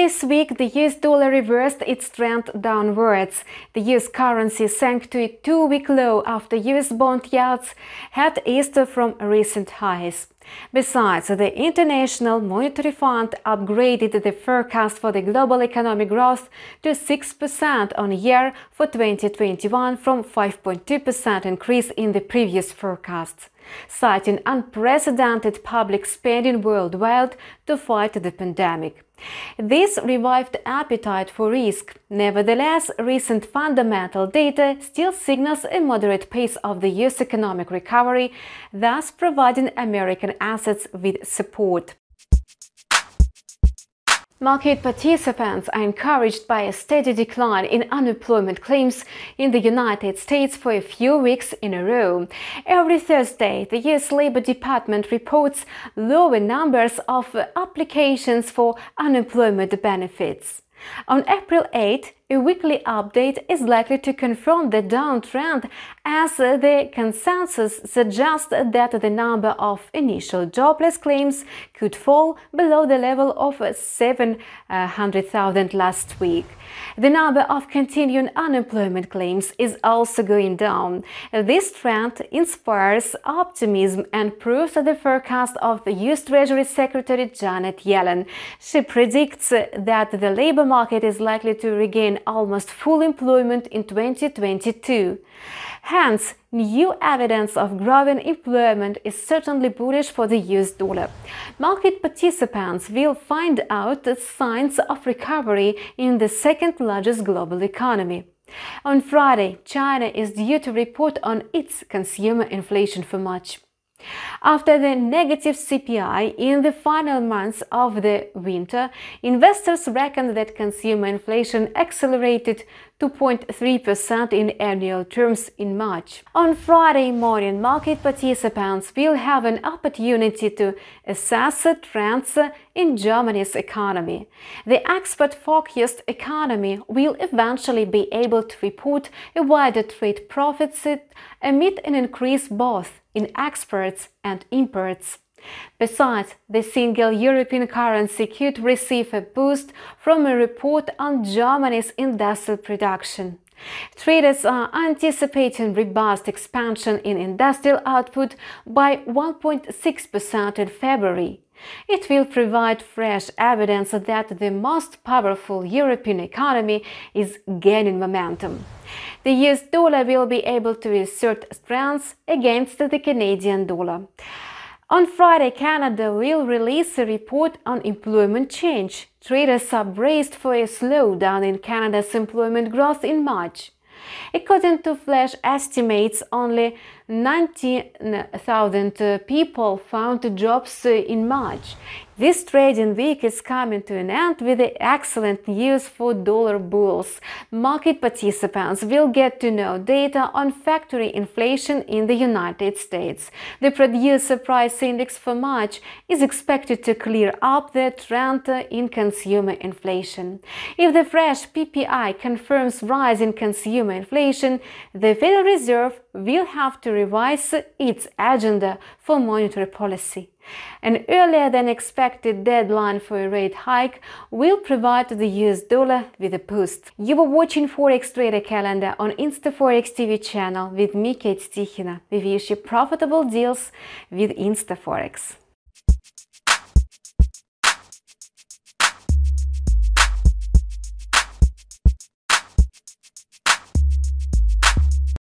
This week, the US dollar reversed its trend downwards. The US currency sank to a two-week low after US bond yields had eased from recent highs. Besides, the International Monetary Fund upgraded the forecast for the global economic growth to 6% on year for 2021 from 5.2% increase in the previous forecast, citing unprecedented public spending worldwide to fight the pandemic. This revived appetite for risk. Nevertheless, recent fundamental data still signals a moderate pace of the US economic recovery, thus providing American assets with support. Market participants are encouraged by a steady decline in unemployment claims in the United States for a few weeks in a row. Every Thursday, the US Labor Department reports lower numbers of applications for unemployment benefits. On April 8, a weekly update is likely to confirm the downtrend, as the consensus suggests that the number of initial jobless claims could fall below the level of 700,000 last week. The number of continuing unemployment claims is also going down. This trend inspires optimism and proves the forecast of the US Treasury Secretary Janet Yellen. She predicts that the labor market is likely to regain almost full employment in 2022. Hence, new evidence of growing employment is certainly bullish for the US dollar. Market participants will find out the signs of recovery in the second largest global economy. On Friday, China is due to report on its consumer inflation for March. After the negative CPI in the final months of the winter, investors reckon that consumer inflation accelerated to 2.3% in annual terms in March. On Friday morning, market participants will have an opportunity to assess trends in Germany's economy. The export-focused economy will eventually be able to report a wider trade deficit amid an increase both in exports and imports. Besides, the single European currency could receive a boost from a report on Germany's industrial production. Traders are anticipating robust expansion in industrial output by 1.6% in February. It will provide fresh evidence that the most powerful European economy is gaining momentum. The US dollar will be able to assert strength against the Canadian dollar. On Friday, Canada will release a report on employment change. Traders are braced for a slowdown in Canada's employment growth in March. According to flash estimates, only 19,000 people found jobs in March. This trading week is coming to an end with excellent news for dollar bulls. Market participants will get to know data on factory inflation in the United States. The producer price index for March is expected to clear up the trend in consumer inflation. If the fresh PPI confirms rise in consumer inflation, the Federal Reserve will have to revise its agenda for monetary policy. An earlier than expected deadline for a rate hike will provide the US dollar with a boost. You were watching Forex Trader Calendar on InstaForex TV channel with me, Kate Tikhina. We wish you profitable deals with InstaForex.